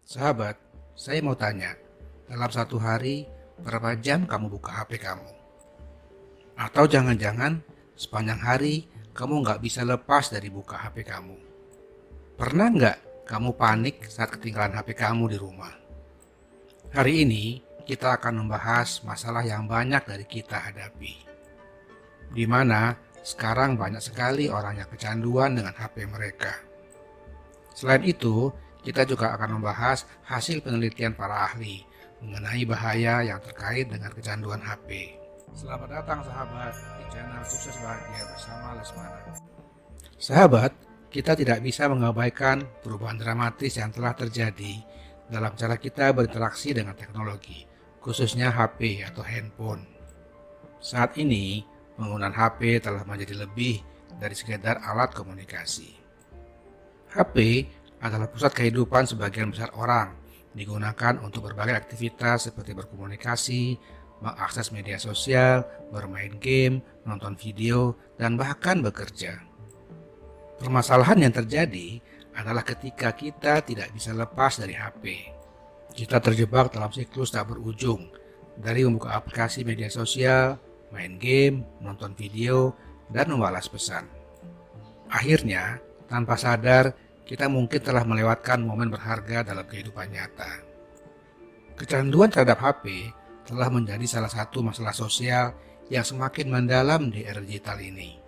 Sahabat, saya mau tanya, dalam satu hari, berapa jam kamu buka HP kamu? Atau jangan-jangan sepanjang hari kamu nggak bisa lepas dari buka HP kamu? Pernah nggak kamu panik saat ketinggalan HP kamu di rumah? Hari ini kita akan membahas masalah yang banyak dari kita hadapi, di mana sekarang banyak sekali orang yang kecanduan dengan HP mereka. Selain itu, kita juga akan membahas hasil penelitian para ahli mengenai bahaya yang terkait dengan kecanduan HP. Selamat datang sahabat di channel Sukses Bahagia bersama Lesmana. Sahabat, kita tidak bisa mengabaikan perubahan dramatis yang telah terjadi dalam cara kita berinteraksi dengan teknologi, khususnya HP atau handphone. Saat ini, penggunaan HP telah menjadi lebih dari sekedar alat komunikasi. HP adalah pusat kehidupan sebagian besar orang, digunakan untuk berbagai aktivitas seperti berkomunikasi, mengakses media sosial, bermain game, menonton video, dan bahkan bekerja. Permasalahan yang terjadi adalah ketika kita tidak bisa lepas dari HP. Kita terjebak dalam siklus tak berujung, dari membuka aplikasi media sosial, main game, menonton video, dan membalas pesan. Akhirnya, tanpa sadar, kita mungkin telah melewatkan momen berharga dalam kehidupan nyata. Kecanduan terhadap HP telah menjadi salah satu masalah sosial yang semakin mendalam di era digital ini.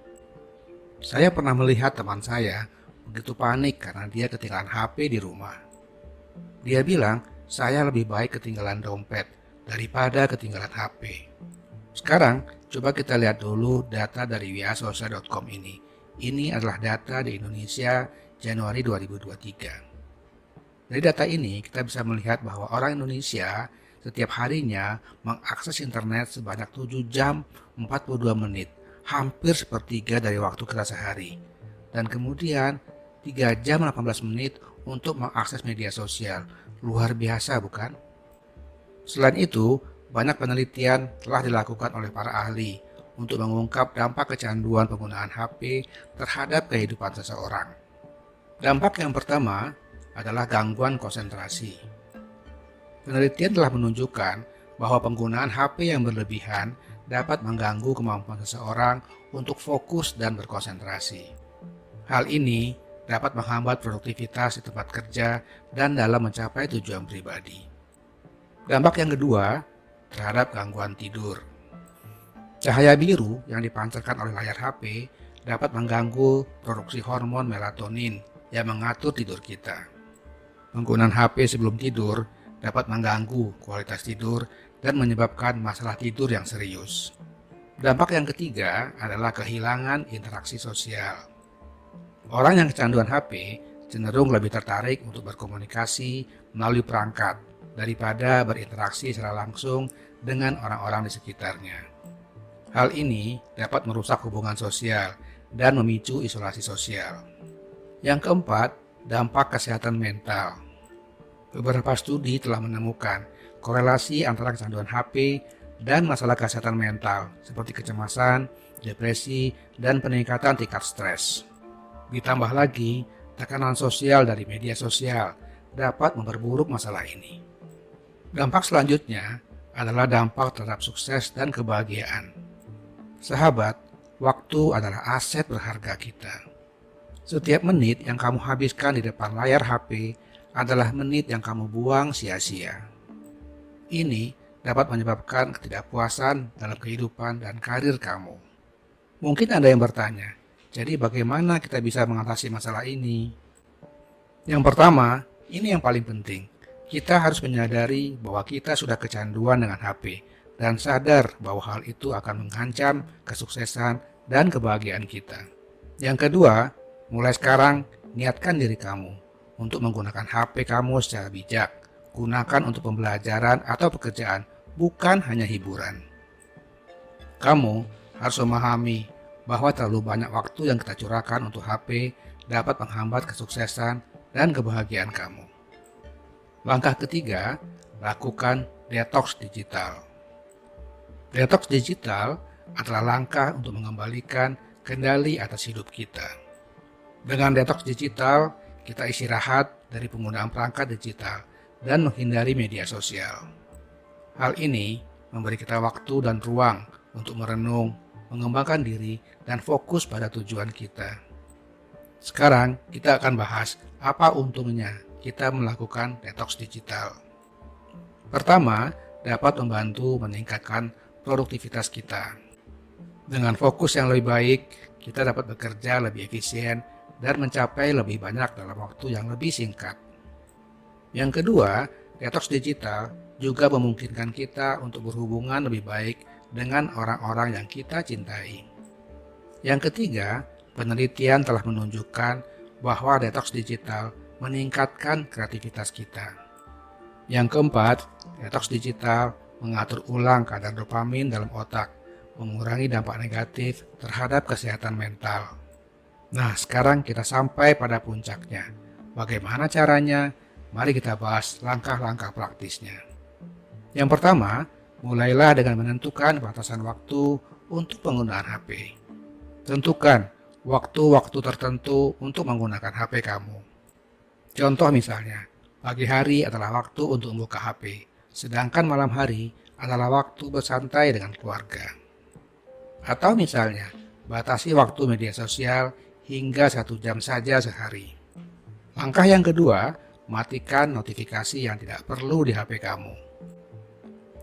Saya pernah melihat teman saya begitu panik karena dia ketinggalan HP di rumah. Dia bilang, saya lebih baik ketinggalan dompet daripada ketinggalan HP. Sekarang, coba kita lihat dulu data dari wiasosial.com ini. Ini adalah data di Indonesia Januari 2023. Dari data ini, kita bisa melihat bahwa orang Indonesia setiap harinya mengakses internet sebanyak 7 jam 42 menit, hampir sepertiga dari waktu kita sehari. Dan kemudian 3 jam 18 menit untuk mengakses media sosial. Luar biasa, bukan? Selain itu, banyak penelitian telah dilakukan oleh para ahli untuk mengungkap dampak kecanduan penggunaan HP terhadap kehidupan seseorang. Dampak yang pertama adalah gangguan konsentrasi. Penelitian telah menunjukkan bahwa penggunaan HP yang berlebihan dapat mengganggu kemampuan seseorang untuk fokus dan berkonsentrasi. Hal ini dapat menghambat produktivitas di tempat kerja dan dalam mencapai tujuan pribadi. Dampak yang kedua terhadap gangguan tidur. Cahaya biru yang dipancarkan oleh layar HP dapat mengganggu produksi hormon melatonin yang mengatur tidur kita. Penggunaan HP sebelum tidur dapat mengganggu kualitas tidur dan menyebabkan masalah tidur yang serius. Dampak yang ketiga adalah kehilangan interaksi sosial. Orang yang kecanduan HP cenderung lebih tertarik untuk berkomunikasi melalui perangkat daripada berinteraksi secara langsung dengan orang-orang di sekitarnya. Hal ini dapat merusak hubungan sosial dan memicu isolasi sosial. Yang keempat, dampak kesehatan mental. Beberapa studi telah menemukan korelasi antara kecanduan HP dan masalah kesehatan mental seperti kecemasan, depresi, dan peningkatan tingkat stres. Ditambah lagi, tekanan sosial dari media sosial dapat memperburuk masalah ini. Dampak selanjutnya adalah dampak terhadap sukses dan kebahagiaan. Sahabat, waktu adalah aset berharga kita. Setiap menit yang kamu habiskan di depan layar HP adalah menit yang kamu buang sia-sia. Ini dapat menyebabkan ketidakpuasan dalam kehidupan dan karir kamu. Mungkin Anda yang bertanya, jadi bagaimana kita bisa mengatasi masalah ini? Yang pertama, ini yang paling penting. Kita harus menyadari bahwa kita sudah kecanduan dengan HP dan sadar bahwa hal itu akan mengancam kesuksesan dan kebahagiaan kita. Yang kedua, mulai sekarang niatkan diri kamu untuk menggunakan HP kamu secara bijak. Gunakan untuk pembelajaran atau pekerjaan, bukan hanya hiburan. Kamu harus memahami bahwa terlalu banyak waktu yang kita curahkan untuk HP dapat menghambat kesuksesan dan kebahagiaan kamu. Langkah ketiga, lakukan detox digital. Detox digital adalah langkah untuk mengembalikan kendali atas hidup kita. Dengan detox digital, kita istirahat dari penggunaan perangkat digital dan menghindari media sosial. Hal ini memberi kita waktu dan ruang untuk merenung, mengembangkan diri, dan fokus pada tujuan kita. Sekarang kita akan bahas apa untungnya kita melakukan detox digital. Pertama, dapat membantu meningkatkan produktivitas kita. Dengan fokus yang lebih baik, kita dapat bekerja lebih efisien dan mencapai lebih banyak dalam waktu yang lebih singkat. Yang kedua, detox digital juga memungkinkan kita untuk berhubungan lebih baik dengan orang-orang yang kita cintai. Yang ketiga, penelitian telah menunjukkan bahwa detox digital meningkatkan kreativitas kita. Yang keempat, detox digital mengatur ulang kadar dopamin dalam otak, mengurangi dampak negatif terhadap kesehatan mental. Nah, sekarang kita sampai pada puncaknya. Bagaimana caranya? Mari kita bahas langkah-langkah praktisnya. Yang pertama, mulailah dengan menentukan batasan waktu untuk penggunaan HP. Tentukan waktu-waktu tertentu untuk menggunakan HP kamu. Contoh misalnya, pagi hari adalah waktu untuk membuka HP, sedangkan malam hari adalah waktu bersantai dengan keluarga. Atau misalnya, batasi waktu media sosial hingga 1 jam saja sehari. Langkah yang kedua, matikan notifikasi yang tidak perlu di HP kamu.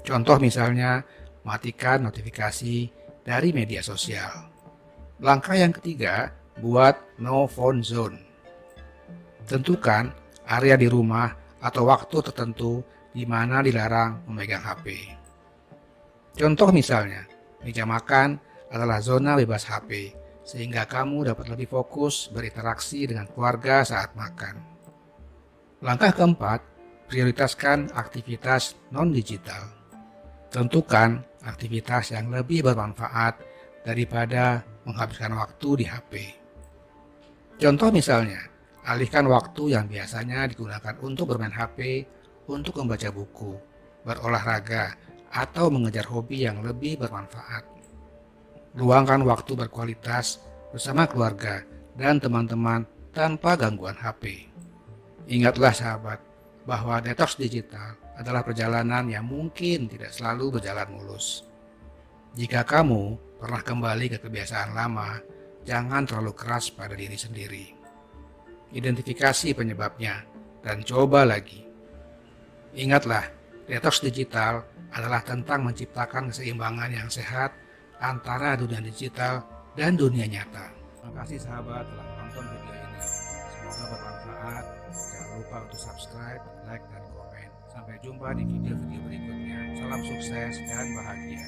Contoh misalnya, matikan notifikasi dari media sosial. Langkah yang ketiga, buat no phone zone. Tentukan area di rumah atau waktu tertentu di mana dilarang memegang HP. Contoh misalnya, meja makan adalah zona bebas HP, sehingga kamu dapat lebih fokus berinteraksi dengan keluarga saat makan. Langkah keempat, prioritaskan aktivitas non-digital. Tentukan aktivitas yang lebih bermanfaat daripada menghabiskan waktu di HP. Contoh misalnya, alihkan waktu yang biasanya digunakan untuk bermain HP untuk membaca buku, berolahraga, atau mengejar hobi yang lebih bermanfaat. Luangkan waktu berkualitas bersama keluarga dan teman-teman tanpa gangguan HP. Ingatlah sahabat, bahwa detox digital adalah perjalanan yang mungkin tidak selalu berjalan mulus. Jika kamu pernah kembali ke kebiasaan lama, jangan terlalu keras pada diri sendiri. Identifikasi penyebabnya dan coba lagi. Ingatlah, detox digital adalah tentang menciptakan keseimbangan yang sehat antara dunia digital dan dunia nyata. Terima kasih sahabat telah menonton video ini. Semoga bermanfaat. Jangan lupa untuk subscribe, like, dan komen. Sampai jumpa di video-video berikutnya. Salam sukses dan bahagia.